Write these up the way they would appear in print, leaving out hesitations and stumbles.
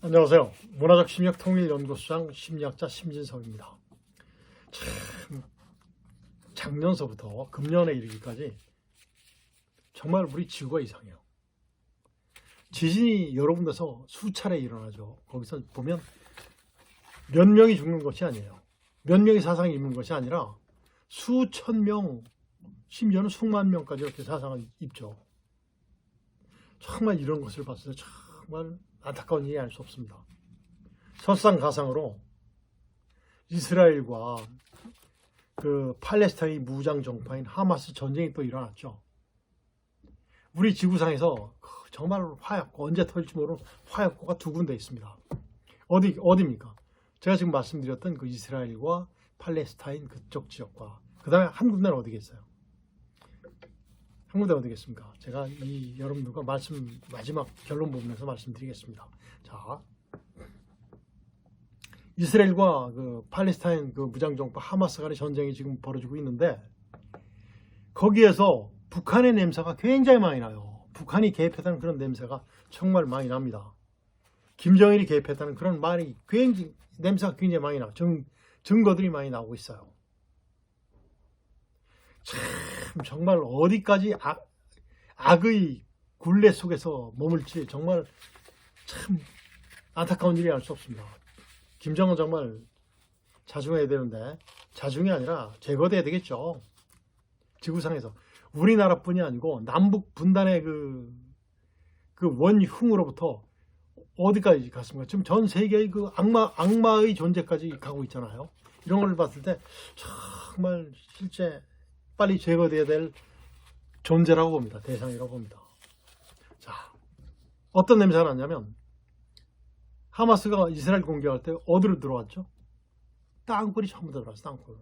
안녕하세요. 문화적 심리학 통일연구소장 심리학자 심진석입니다. 참 작년서부터 금년에 이르기까지 정말 우리 지구가 이상해요. 지진이 여러 군데서 수차례 일어나죠. 거기서 보면 몇 명이 죽는 것이 아니에요. 몇 명이 사상이 입는 것이 아니라 수천 명, 심지어는 수만 명까지 이렇게 사상을 입죠. 정말 이런 것을 봤을 때 정말 안타까운 일이 아닐 수 없습니다. 설상가상으로 이스라엘과 그 팔레스타인의 무장 정파인 하마스 전쟁이 또 일어났죠. 우리 지구상에서 정말 화약고, 언제 터질지 모르는 화약고가 두 군데 있습니다. 어디입니까? 제가 지금 말씀드렸던 그 이스라엘과 팔레스타인 그쪽 지역과 그 다음에 한 군데는 어디겠어요? 한 군데 어디겠습니까? 제가 이 여러분들과 마지막 결론 부분에서 말씀드리겠습니다. 자, 이스라엘과 그 팔레스타인 그 무장정파 하마스 간의 전쟁이 지금 벌어지고 있는데 거기에서 북한의 냄새가 굉장히 많이 나요. 북한이 개입했다는 그런 냄새가 정말 많이 납니다. 김정일이 개입했다는 그런 말이 냄새가 굉장히 많이 나요. 증거들이 많이 나오고 있어요. 참 정말 어디까지 악의 굴레 속에서 머물지 정말 참 안타까운 일이 알 수 없습니다. 김정은 정말 자중해야 되는데 자중이 아니라 제거돼야 되겠죠. 지구상에서 우리나라뿐이 아니고 남북 분단의 그 원흉으로부터 어디까지 갔습니까? 지금 전 세계의 그 악마의 존재까지 가고 있잖아요. 이런 걸 봤을 때 정말 실제 빨리 제거돼야 될 존재라고 봅니다. 대상이라고 봅니다. 자, 어떤 냄새가 났냐면 하마스가 이스라엘 공격할 때 어디로 들어왔죠? 땅굴이 전부 다 들어왔어. 땅굴.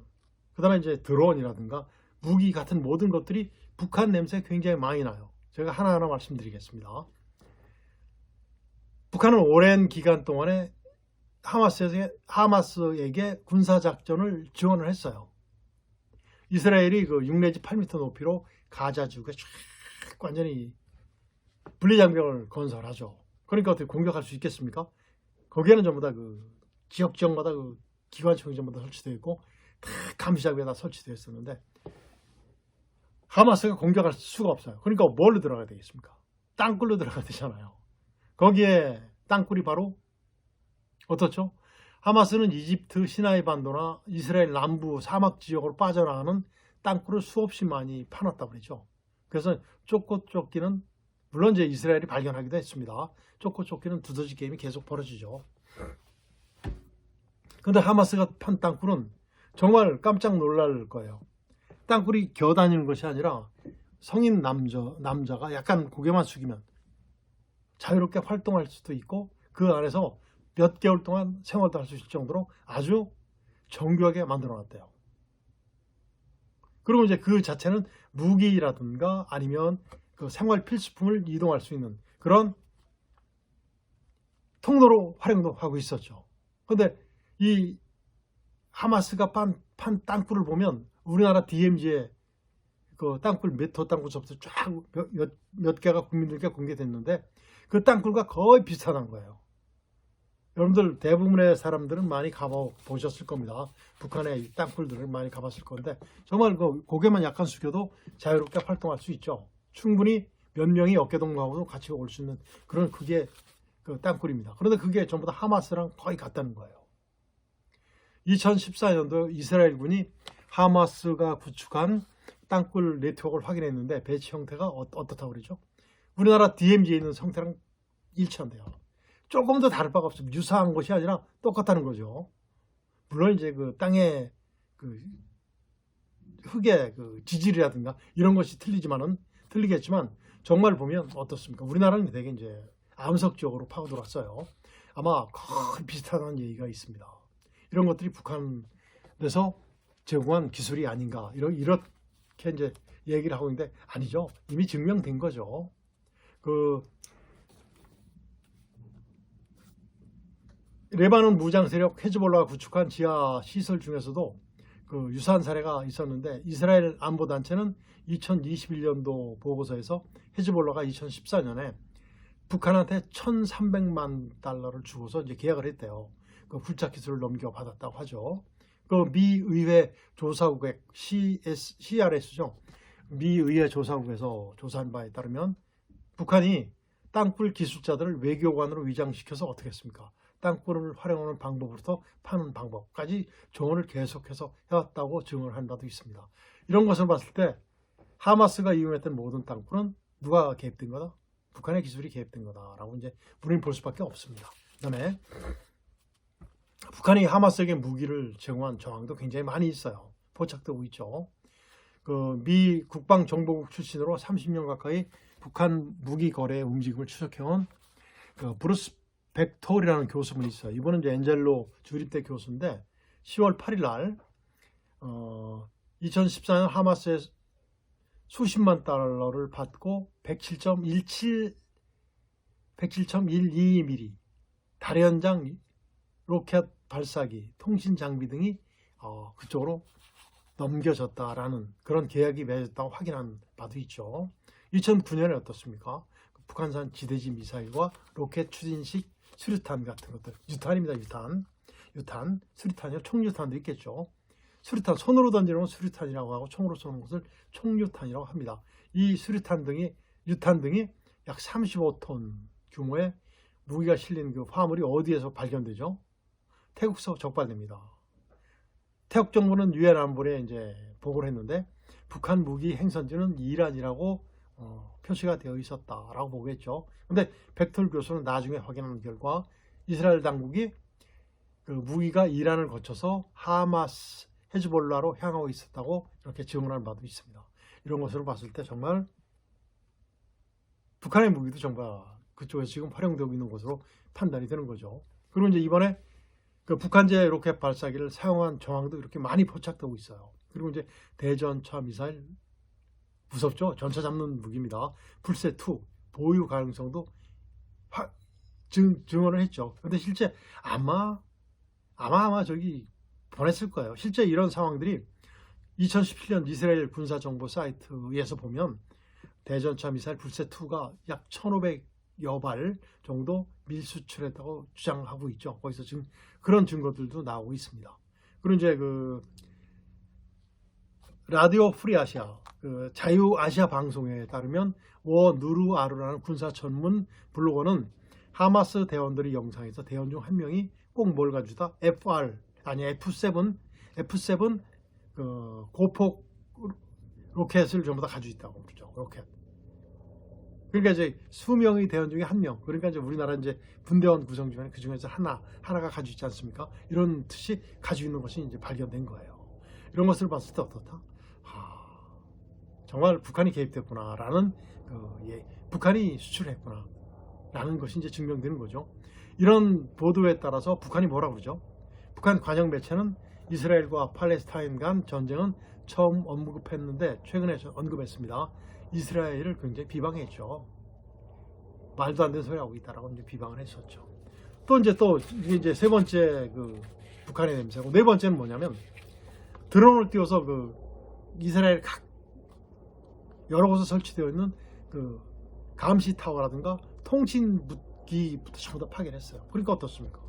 그 다음에 이제 드론이라든가 무기 같은 모든 것들이 북한 냄새 굉장히 많이 나요. 제가 하나하나 말씀드리겠습니다. 북한은 오랜 기간 동안에 하마스에게 군사작전을 지원을 했어요. 이스라엘이 그 6 내지 8m 높이로 가자 지구에 쫙 완전히 분리장벽을 건설하죠. 그러니까 어떻게 공격할 수 있겠습니까? 거기에는 전부 다 그 지역마다 그 기관총이 전부 다 설치되어 있고 다 감시자구에 다 설치되어 있었는데 하마스가 공격할 수가 없어요. 그러니까 뭘로 들어가야 되겠습니까? 땅굴로 들어가야 되잖아요. 거기에 땅굴이 바로 어떻죠? 하마스는 이집트 시나이 반도나 이스라엘 남부 사막 지역으로 빠져나가는 땅굴을 수없이 많이 파놨다고 그러죠. 그래서 쫓고 쫓기는 물론 이제 이스라엘이 발견하기도 했습니다. 쫓고 쫓기는 두더지 게임이 계속 벌어지죠. 그런데 하마스가 판 땅굴은 정말 깜짝 놀랄 거예요. 땅굴이 겨다니는 것이 아니라 성인 남자가 약간 고개만 숙이면 자유롭게 활동할 수도 있고 그 안에서 몇 개월 동안 생활도 할 수 있을 정도로 아주 정교하게 만들어 놨대요. 그리고 이제 그 자체는 무기라든가 아니면 그 생활 필수품을 이동할 수 있는 그런 통로로 활용도 하고 있었죠. 그런데 이 하마스가 판 땅굴을 보면 우리나라 DMZ의 그 땅굴 메토 땅굴서부터 쫙 몇 개가 국민들께 공개됐는데 그 땅굴과 거의 비슷한 거예요. 여러분들 대부분의 사람들은 많이 가보셨을 겁니다. 북한의 땅굴들을 많이 가봤을 건데 정말 그 고개만 약간 숙여도 자유롭게 활동할 수 있죠. 충분히 몇 명이 어깨동무하고도 같이 올 수 있는 그런 그게 그 땅굴입니다. 그런데 그게 전부 다 하마스랑 거의 같다는 거예요. 2014년도 이스라엘군이 하마스가 구축한 땅굴 네트워크를 확인했는데 배치 형태가 어떻다고 그러죠? 우리나라 DMZ에 있는 형태랑 일치한대요. 조금 더 다를 바가 없습니다. 유사한 것이 아니라 똑같다는 거죠. 물론 이제 그 땅의 그 흙의 그 지질이라든가 이런 것이 틀리겠지만 정말 보면 어떻습니까? 우리나라는 되게 이제 암석적으로 파고들었어요. 아마 거의 비슷한 얘기가 있습니다. 이런 것들이 북한에서 제공한 기술이 아닌가 이렇게 이제 얘기를 하고 있는데 아니죠. 이미 증명된 거죠. 그 레바논 무장 세력 헤즈볼라가 구축한 지하 시설 중에서도 그 유사한 사례가 있었는데 이스라엘 안보 단체는 2021년도 보고서에서 헤즈볼라가 2014년에 북한한테 1,300만 달러를 주고서 이제 계약을 했대요. 그 굴착 기술을 넘겨받았다고 하죠. 그 미 의회 조사국의 CRS죠. 미 의회 조사국에서 조사한 바에 따르면 북한이 땅굴 기술자들을 외교관으로 위장시켜서 어떻게 했습니까? 땅굴을 활용하는 방법부터 파는 방법까지 조언을 계속해서 해왔다고 증언을 한 바도 있습니다. 이런 것을 봤을 때 하마스가 이용했던 모든 땅굴은 누가 개입된 거다? 북한의 기술이 개입된 거다라고 이제 우리는 볼 수밖에 없습니다. 그다음에 북한이 하마스에게 무기를 제공한 정황도 굉장히 많이 있어요. 포착되고 있죠. 그 미 국방정보국 출신으로 30년 가까이 북한 무기 거래의 움직임을 추적해온 그 브루스 벡톨이라는 교수분이 있어요. 이분은 이제 엔젤로 주립대 교수인데 10월 8일 날 2014년 하마스의 수십만 달러를 받고 107.12mm 달의 현장 로켓 발사기, 통신 장비 등이 그쪽으로 넘겨졌다라는 그런 계약이 맺었다고 확인한 바도 있죠. 2009년에 어떻습니까? 북한산 지대지 미사일과 로켓 추진식 수류탄 같은 것들, 유탄입니다. 유탄, 수류탄이요. 총유탄도 있겠죠. 수류탄, 손으로 던지는 건 수류탄이라고 하고 총으로 쏘는 것을 총유탄이라고 합니다. 이 수류탄 등이, 유탄 등이 약 35톤 규모의 무기가 실린 그 화물이 어디에서 발견되죠? 태국서 적발됩니다. 태국 정부는 유엔 안보리에 이제 보고를 했는데 북한 무기 행선지는 이란이라고 표시가 되어 있었다라고 보고했죠. 근데 벡톨 교수는 나중에 확인한 결과 이스라엘 당국이 그 무기가 이란을 거쳐서 하마스, 헤즈볼라로 향하고 있었다고 이렇게 증언한 바도 있습니다. 이런 것으로 봤을 때 정말 북한의 무기도 정말 그쪽에서 지금 활용되고 있는 것으로 판단이 되는 거죠. 그리고 이제 이번에 그 북한제 로켓 발사기를 사용한 정황도 이렇게 많이 포착되고 있어요. 그리고 이제 대전차 미사일 무섭죠? 전차 잡는 무기입니다. 불새2 보유 가능성도 증언을 했죠. 근데 실제 아마 저기 보냈을 거예요. 실제 이런 상황들이 2017년 이스라엘 군사정보 사이트에서 보면 대전차 미사일 불새2가 약 1,500여 발 정도 밀수출했다고 주장하고 있죠. 거기서 지금 그런 증거들도 나오고 있습니다. 그리고 이제 그 라디오 프리 아시아, 그 자유 아시아 방송에 따르면 워 누르아르라는 군사 전문 블로거는 하마스 대원들이 영상에서 대원 중 한 명이 꼭 뭘 가지다 F7 그 고폭 로켓을 전부 다 가지고 있다고 그러죠. 로켓. 그러니까 이제 수명의 대원 중에 한 명. 그러니까 이제 우리나라 이제 군대원 구성 중에 그 중에서 하나가 가지고 있지 않습니까? 이런 뜻이 가지고 있는 것이 이제 발견된 거예요. 이런 것을 봤을 때 어떻다? 정말 북한이 개입됐구나라는 북한이 수출했구나라는 것이 이제 증명되는 거죠. 이런 보도에 따라서 북한이 뭐라 그러죠? 북한 관영 매체는 이스라엘과 팔레스타인 간 전쟁은 처음 언급했는데 최근에 언급했습니다. 이스라엘을 굉장히 비방했죠. 말도 안 되는 소리 하고 있다라고 이제 비방을 했었죠. 또 이제 세 번째 그 북한의 냄새고 네 번째는 뭐냐면 드론을 띄워서 그 이스라엘 각 여러 곳에 설치되어 있는 그 감시 타워라든가 통신 무기부터 전부 다 파괴했어요. 그러니까 어떻습니까?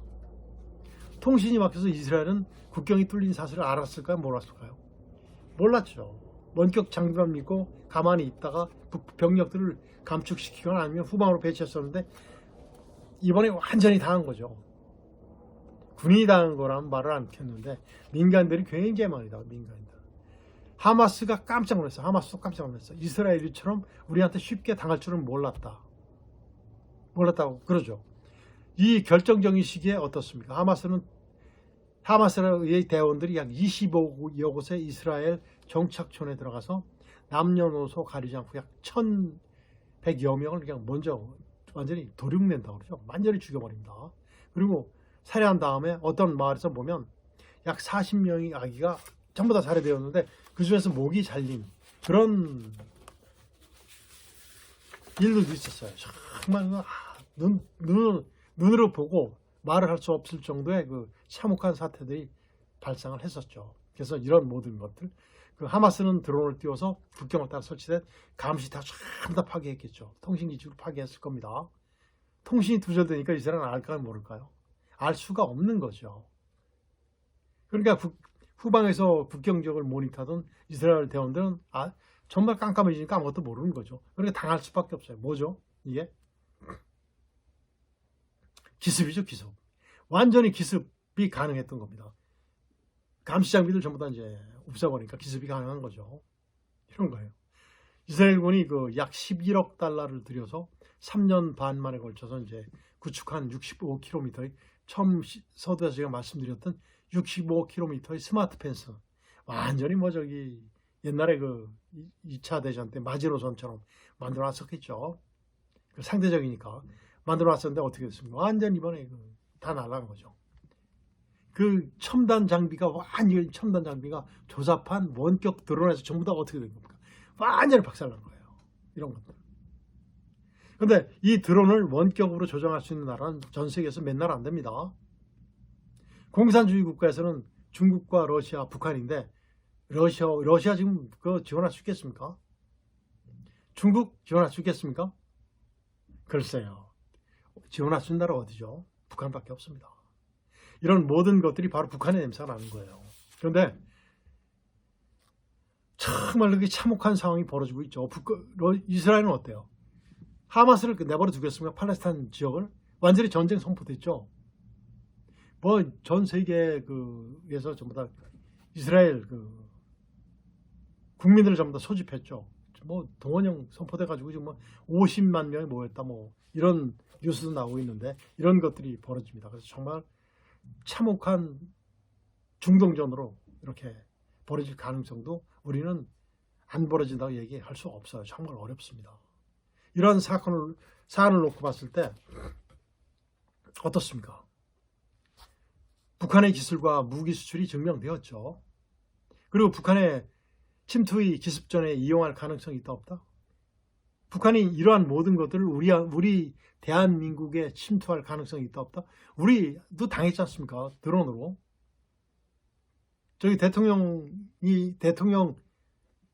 통신이 막혀서 이스라엘은 국경이 뚫린 사실을 알았을까요? 몰랐을까요? 몰랐죠. 원격 장비만 믿고 가만히 있다가 병력들을 감축시키거나 아니면 후방으로 배치했었는데 이번에 완전히 당한 거죠. 군인이 당한 거라면 말을 안 켰는데 민간들이 굉장히 많이 당한 민간인들. 하마스가 깜짝 놀랐어요. 하마스도 깜짝 놀랐어요. 이스라엘처럼 우리한테 쉽게 당할 줄은 몰랐다고 그러죠. 이 결정적인 시기에 어떻습니까? 하마스의 대원들이 약 25여 곳의 이스라엘 정착촌에 들어가서 남녀노소 가리지 않고 약 1,100여 명을 그냥 먼저 완전히 도륙낸다고 그러죠. 완전히 죽여버립니다. 그리고 살해한 다음에 어떤 마을에서 보면 약 40명의 아기가 전부 다 살해되었는데 그 중에서 목이 잘린 그런 일들도 있었어요. 정말 눈으로 보고 말을 할 수 없을 정도의 그 참혹한 사태들이 발생을 했었죠. 그래서 이런 모든 것들, 그 하마스는 드론을 띄워서 국경을 따라 설치된 감시 다 전부 다 파괴했겠죠. 통신기지로 파괴했을 겁니다. 통신이 두절되니까 이스라엘은 알까요, 모를까요? 알 수가 없는 거죠. 그러니까 후방에서 국경 지역을 모니터하던 이스라엘 대원들은 정말 깜깜해지니까 아무것도 모르는 거죠. 그러니까 당할 수밖에 없어요. 뭐죠? 이게 기습이죠, 기습. 완전히 기습이 가능했던 겁니다. 감시 장비들 전부 다 이제 없애버리니까 기습이 가능한 거죠. 이런 거예요. 이스라엘군이 그 약 11억 달러를 들여서 3년 반 만에 걸쳐서 이제 구축한 65km의 처음 서두에서 제가 말씀드렸던 65km의 스마트 펜스, 완전히 뭐 저기 옛날에 그 2차 대전 때 마지노선처럼 만들어 놨었겠죠. 그 상대적이니까 만들어 놨었는데 어떻게 됐습니까? 완전 이번에 다 날아간 거죠. 그 첨단 장비가 완전히 첨단 장비가 조잡한 원격 드론에서 전부 다 어떻게 된 겁니까? 완전히 박살난 거예요. 이런 것들. 근데 이 드론을 원격으로 조정할 수 있는 나라는 전 세계에서 몇 나라 안 됩니다. 공산주의 국가에서는 중국과 러시아, 북한인데 러시아 지금 그거 지원할 수 있겠습니까? 중국 지원할 수 있겠습니까? 글쎄요. 지원할 수 있는 나라 어디죠? 북한밖에 없습니다. 이런 모든 것들이 바로 북한의 냄새가 나는 거예요. 그런데 정말 그렇게 참혹한 상황이 벌어지고 있죠. 이스라엘은 어때요? 하마스를 내버려 두겠습니까? 팔레스타인 지역을 완전히 전쟁 선포됐죠. 뭐 전 세계에서 전부 다 이스라엘 국민들을 전부 다 소집했죠. 뭐 동원령 선포돼 가지고 지금 뭐 50만 명이 모였다 뭐 이런 뉴스도 나오고 있는데 이런 것들이 벌어집니다. 그래서 정말 참혹한 중동전으로 이렇게 벌어질 가능성도 우리는 안 벌어진다고 얘기할 수 없어요. 정말 어렵습니다. 이런 사안을 놓고 봤을 때 어떻습니까? 북한의 기술과 무기 수출이 증명되었죠. 그리고 북한의 침투의 기습전에 이용할 가능성이 있다 없다? 북한이 이러한 모든 것들을 우리 대한민국에 침투할 가능성이 있다 없다? 우리도 당했지 않습니까? 드론으로. 저기 대통령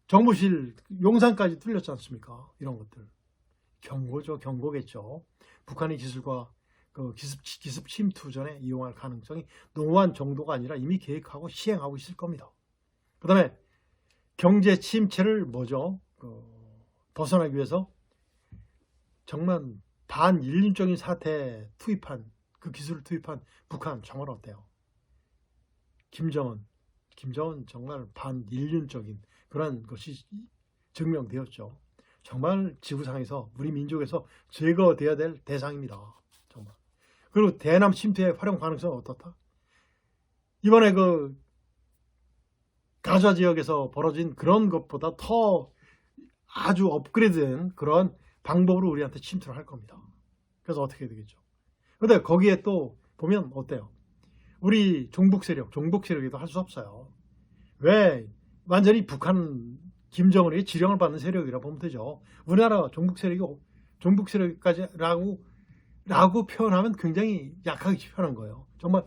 정부실 용산까지 뚫렸지 않습니까? 이런 것들. 경고죠. 경고겠죠. 북한의 기술과 기습 침투 전에 이용할 가능성이 농후한 정도가 아니라 이미 계획하고 시행하고 있을 겁니다. 그 다음에 경제 침체를 벗어나기 위해서 정말 반인륜적인 사태에 그 기술을 투입한 북한 정말 어때요? 김정은 정말 반인륜적인 그런 것이 증명되었죠. 정말 지구상에서 우리 민족에서 제거되어야 될 대상입니다. 정말. 그리고 대남 침투의 활용 가능성은 어떻다? 이번에 가자 지역에서 벌어진 그런 것보다 더 아주 업그레이드된 그런 방법으로 우리한테 침투를 할 겁니다. 그래서 어떻게 되겠죠? 근데 거기에 또 보면 어때요? 우리 종북 세력에도 할 수 없어요. 왜? 완전히 북한 김정은의 지령을 받는 세력이라 보면 되죠. 우리나라 종북 세력까지라고 표현하면 굉장히 약하게 표현한 거예요. 정말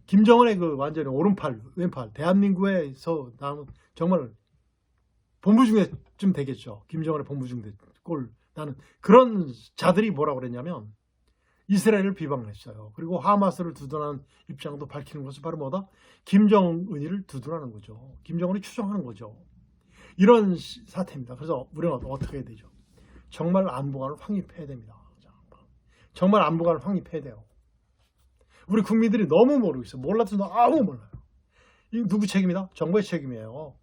김정은의 완전히 오른팔, 왼팔, 대한민국에서 나는 정말 본부중에쯤 되겠죠. 김정은의 본부중 꼴 나는 그런 자들이 뭐라고 그랬냐면 이스라엘을 비방했어요. 그리고 하마스를 두둔하는 입장도 밝히는 것은 바로 뭐다? 김정은이를 두둔하는 거죠. 김정은이 추종하는 거죠. 이런 사태입니다. 그래서 우리는 어떻게 해야 되죠? 정말 안보관을 확립해야 됩니다. 정말 안보관을 확립해야 돼요. 우리 국민들이 너무 모르고 있어요. 몰라도 아무 몰라요. 이 누구 책임이다? 정부의 책임이에요.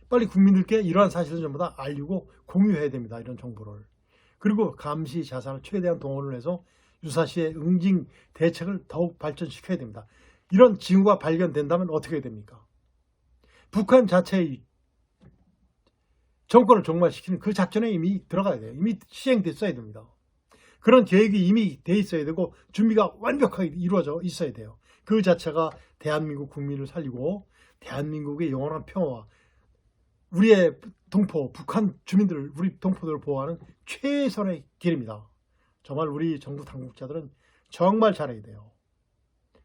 빨리 국민들께 이러한 사실을 전부 다 알리고 공유해야 됩니다. 이런 정보를. 그리고 감시 자산을 최대한 동원을 해서 유사시의 응징 대책을 더욱 발전시켜야 됩니다. 이런 징후가 발견된다면 어떻게 해야 됩니까? 북한 자체의 정권을 종말시키는 그 작전에 이미 들어가야 돼요. 이미 시행됐어야 됩니다. 그런 계획이 이미 돼 있어야 되고 준비가 완벽하게 이루어져 있어야 돼요. 그 자체가 대한민국 국민을 살리고 대한민국의 영원한 평화와 우리의 동포, 북한 주민들을, 우리 동포들을 보호하는 최선의 길입니다. 정말 우리 정부 당국자들은 정말 잘해야 돼요.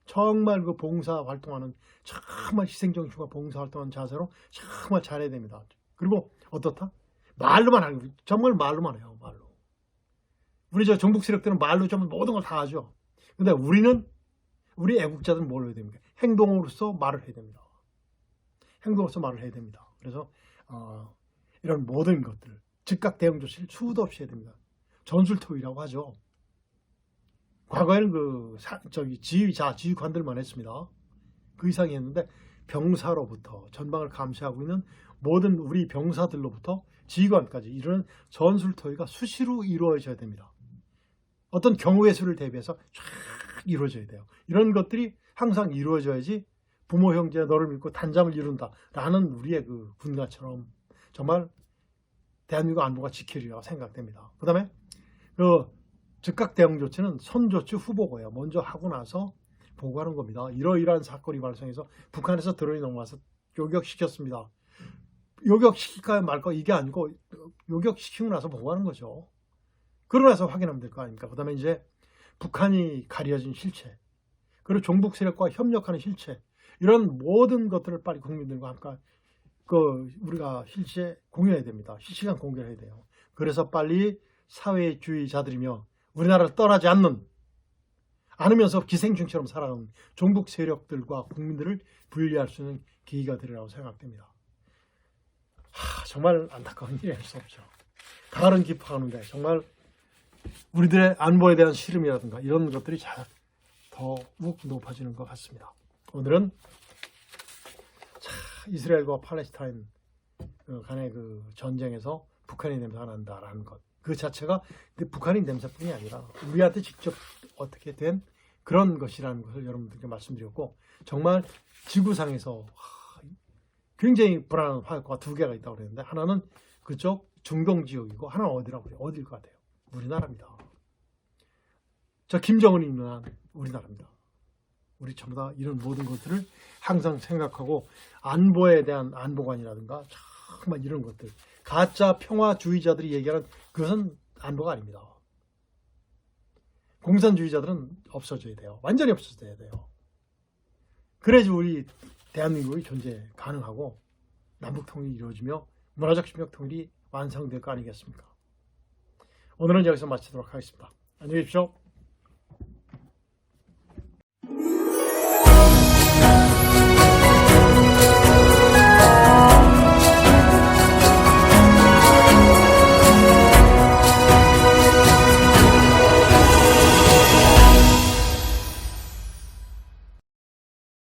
정말 봉사 활동하는, 정말 희생정신과 봉사 활동하는 자세로 정말 잘해야 됩니다. 그리고 어떻다? 말로만 하고, 정말 말로만 해요. 말로. 우리 저 정북 세력들은 말로 좀 모든 걸 다 하죠. 근데 우리 애국자들은 뭘 해야 됩니까? 행동으로서 말을 해야 됩니다. 행동으로서 말을 해야 됩니다. 그래서 이런 모든 것들 즉각 대응 조치를 수도 없이 해야 됩니다. 전술토위라고 하죠. 과거에는 지휘관들만 했습니다. 그 이상이 했는데 병사로부터 전방을 감시하고 있는 모든 우리 병사들로부터 지휘관까지 이런 전술토위가 수시로 이루어져야 됩니다. 어떤 경우의 수를 대비해서 쫙 이루어져야 돼요. 이런 것들이 항상 이루어져야지 부모 형제 너를 믿고 단잠을 이룬다라는 우리의 그 군가처럼 정말 대한민국 안보가 지켜지리라고 생각됩니다. 그 다음에 그 즉각 대응 조치는 선조치 후보고요. 먼저 하고 나서 보고하는 겁니다. 이러이러한 사건이 발생해서 북한에서 드론이 넘어와서 요격시켰습니다. 요격시킬까 말까 이게 아니고 요격시키고 나서 보고하는 거죠. 그러고 나서 확인하면 될 거 아닙니까? 그 다음에 이제 북한이 가려진 실체, 그리고 종북 세력과 협력하는 실체, 이런 모든 것들을 빨리 국민들과 함께 우리가 실시에 공유해야 됩니다. 실시간 공개를 해야 돼요. 그래서 빨리 사회주의자들이며 우리나라를 떠나지 않으면서 기생충처럼 살아가는 종북 세력들과 국민들을 분리할 수 있는 계기가 되리라고 생각됩니다. 정말 안타까운 일이 할 수 없죠. 가을은 깊어가는데 정말 우리들의 안보에 대한 시름이라든가 이런 것들이 더욱 높아지는 것 같습니다. 오늘은 이스라엘과 팔레스타인 간의 그 전쟁에서 북한이 냄새가 난다라는 것, 그 자체가 북한이 냄새뿐이 아니라 우리한테 직접 어떻게 된 그런 것이라는 것을 여러분들께 말씀드렸고, 정말 지구상에서 굉장히 불안한 화약고가 두 개가 있다고 그랬는데, 하나는 그쪽 중동 지역이고 하나는 어디라고 그래요? 어딜 것 같아요? 우리나라입니다. 저 김정은이 있는 한 우리나라입니다. 우리 전부 다 이런 모든 것들을 항상 생각하고 안보에 대한 안보관이라든가 정말 이런 것들, 가짜 평화주의자들이 얘기하는 그것은 안보가 아닙니다. 공산주의자들은 없어져야 돼요. 완전히 없어져야 돼요. 그래야지 우리 대한민국의 존재 가능하고 남북통일이 이루어지며 문화적 협력통일이 완성될 거 아니겠습니까? 오늘은 여기서 마치도록 하겠습니다. 안녕히 계십시오.